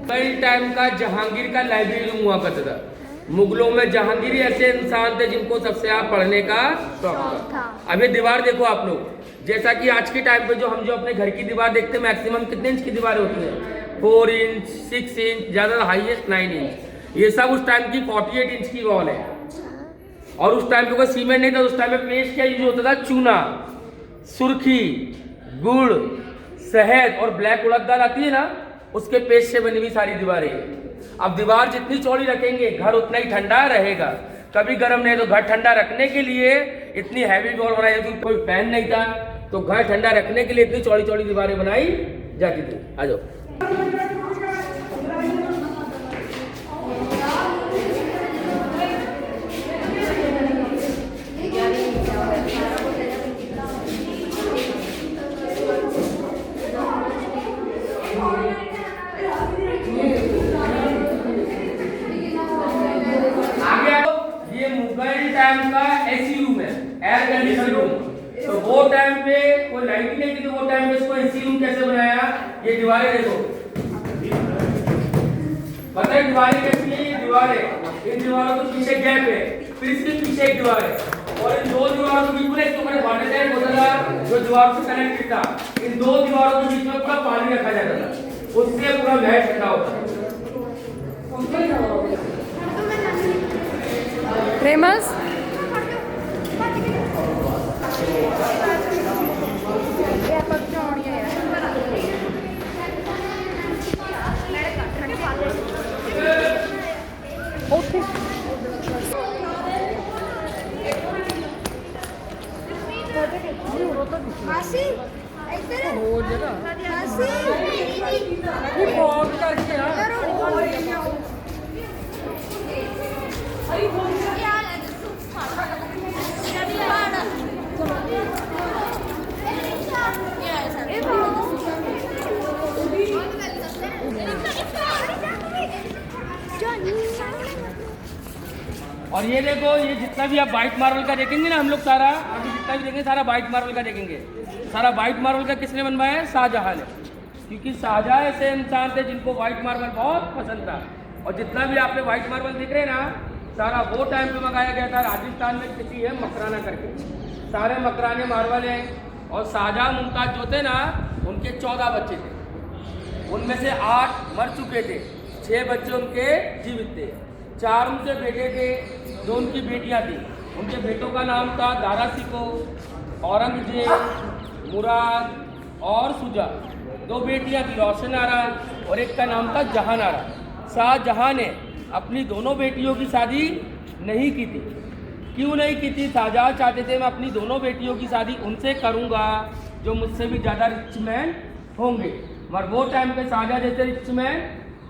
Mughal time का जहांगीर का library room हुआ करता था। मुगलों में जहांगीर ऐसे इंसान थे जिनको सबसे ज्यादा पढ़ने का शौक था। अब ये दीवार देखो आप लोग, जैसा कि आज के टाइम पे जो हम अपने घर की दीवार देखते हैं, मैक्सिमम कितने इंच की दीवारें होती हैं? 4 इंच, 6 इंच, ज्यादा हाईएस्ट 9 इंच। ये सब उस टाइम की 48 इंच की वॉल है। और उस टाइम पे कोई सीमेंट नहीं था। उस टाइम पे पेस्ट क्या यूज होता था? चूना, सुर्खी, गुड़, शहद और ब्लैक उड़द दाल आती है ना, उसके पेस्ट से बनी हुई सारी दीवारें। अब दीवार जितनी चौड़ी रखेंगे घर उतना ही ठंडा रहेगा। कभी गर्म नहीं, तो घर ठंडा रखने के लिए इतनी हैवी वॉल बनाई जाती थी। कोई फैन नहीं था तो घर ठंडा रखने के लिए इतनी चौड़ी चौड़ी दीवारें बनाई जाती थी। आ जाओ। टाइम का एसी रूम है, एयर कंडीशन रूम। तो वो टाइम पे कोई लाइट नहीं थी, तो वो टाइम पे इसको एसी रूम कैसे बनाया? ये दीवारें देखो, पता है दीवारें कैसी है? ये दीवारें, इन दीवारों के पीछे गैप है, फिर इसके पीछे एक दीवार है, और इन दो दीवारों के बीच में एक तो वाटर टैंक होता था जो दीवार से कनेक्टेड था। इन दो दीवारों के बीच में पूरा पानी रखा जाता था, उससे पूरा महल ठंडा होता था। फेमस मासी इधर हो जरा मासी ये बहुत करके यार और ये देखो, ये जितना भी आप व्हाइट मार्बल का देखेंगे ना, हम लोग सारा अभी जितना भी देखेंगे सारा व्हाइट मार्बल का देखेंगे। सारा व्हाइट मार्बल का किसने बनवाया है? शाहजहां ने। क्योंकि शाहजहां ऐसे इंसान थे जिनको व्हाइट मार्बल बहुत पसंद था। और जितना भी आपने व्हाइट मार्बल दिख रहे हैं ना, सारा वो टाइम पे मंगाया गया था। राजस्थान में किसी है मकराना करके, सारे मकराने मार्बल हैं। और शाहजहां मुमताज जो थे ना, उनके 14 बच्चे थे, उनमें से 8 मर चुके थे, 6 बच्चे उनके जीवित थे। 4 उनके बेटे थे, 2 उनकी बेटियां थी। उनके बेटों का नाम था दारा सिको, औरंगजेब, मुराद और सुजा। 2 बेटियां थी, रोशन आरा, और एक का नाम था जहान आरा। शाहजहां ने अपनी दोनों बेटियों की शादी नहीं की थी। क्यों नहीं की थी? शाहजहां चाहते थे मैं अपनी दोनों बेटियों की शादी उनसे करूंगा जो मुझसे भी ज़्यादा रिच मैन होंगे। मगर वो टाइम पे शाहजहां जैसे रिच मैन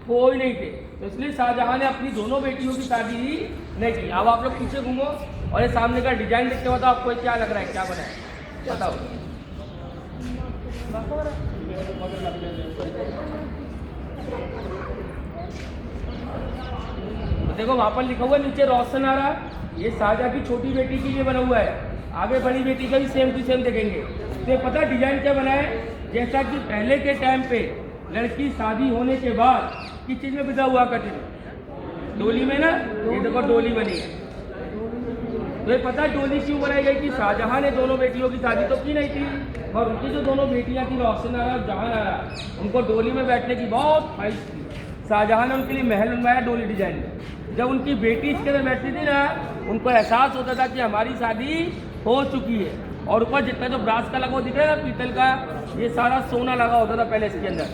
कोई नहीं थे, तो इसलिए शाहजहां ने अपनी दोनों बेटियों की शादी ही नहीं की। अब आप लोग पीछे घूमो और ये सामने का डिजाइन देखते हो, बताओ आपको क्या लग रहा है, क्या बना है बताओ। तो देखो वहां पर लिखा हुआ है नीचे रोशन आ रहा, ये शाहजहां की छोटी बेटी के लिए बना हुआ है। आगे बड़ी बेटी का भी सेम टू सेम देखेंगे। तो पता डिजाइन क्या बना है? जैसा कि पहले के टाइम पे लड़की शादी होने के बाद किस चीज में विदा हुआ करती थी? डोली में ना। ये देखो डोली बनी है। तो ये पता डोली क्यों बनाई गई? कि शाहजहां ने दोनों बेटियों की शादी तो की नहीं थी, और उनकी जो दोनों बेटियां थी रोशन आरा और जहान आरा, उनको डोली में बैठने की बहुत ख्वाहिश थी। शाहजहां ने उनके लिए महल बनवाया डोली डिजाइन में। जब उनकी बेटी इसके अंदर बैठती थी ना, उनको एहसास होता था कि हमारी शादी हो चुकी है। और ऊपर जितना जो ब्रास का लगा हुआ दिख रहा है ना, पीतल का, ये सारा सोना लगा होता था पहले इसके अंदर।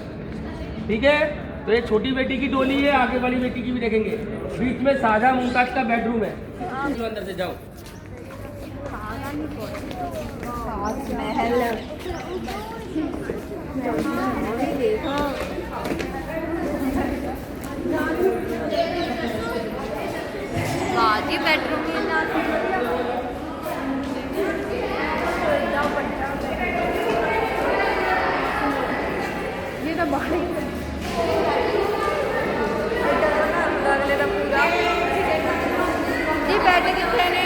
ठीक है, तो ये छोटी बेटी की डोली है, आगे बड़ी बेटी की भी देखेंगे। बीच में शाहजहां मुमताज का बेडरूम है। अंदर से जाओ। बाजी बेडरूम में ना ये तो बाहर जी बैठे कितने ने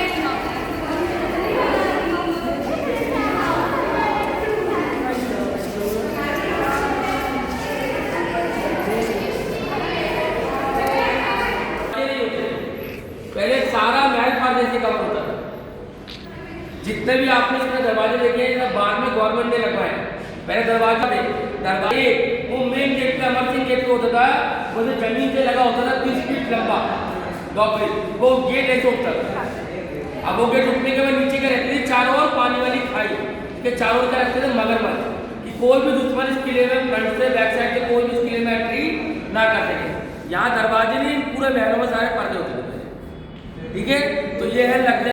जितने भी आपने इसमें दरवाजे देखे हैं सब बाद में गवर्नमेंट ने लगवाए हैं। पहले दरवाजा थे, दरवाजे वो मेन गेट पे अमर सिंह गेट पे होता था, वो जो जमीन से लगा होता था 30 फीट लंबा डॉक्टर, वो गेट ऐसे उठता था। अब वो गेट उठने के बाद नीचे का रहती थी चारों ओर पानी वाली खाई के चारों ओर क्या रखते थे मगरमच्छ, कि कोई भी दुश्मन इस किले में फ्रंट से बैक साइड से कोई भी इस किले में एंट्री ना कर सके। यहाँ दरवाजे नहीं, पूरे महलों में सारे पर्दे होते थे। ठीक है, तो ये है लखनऊ।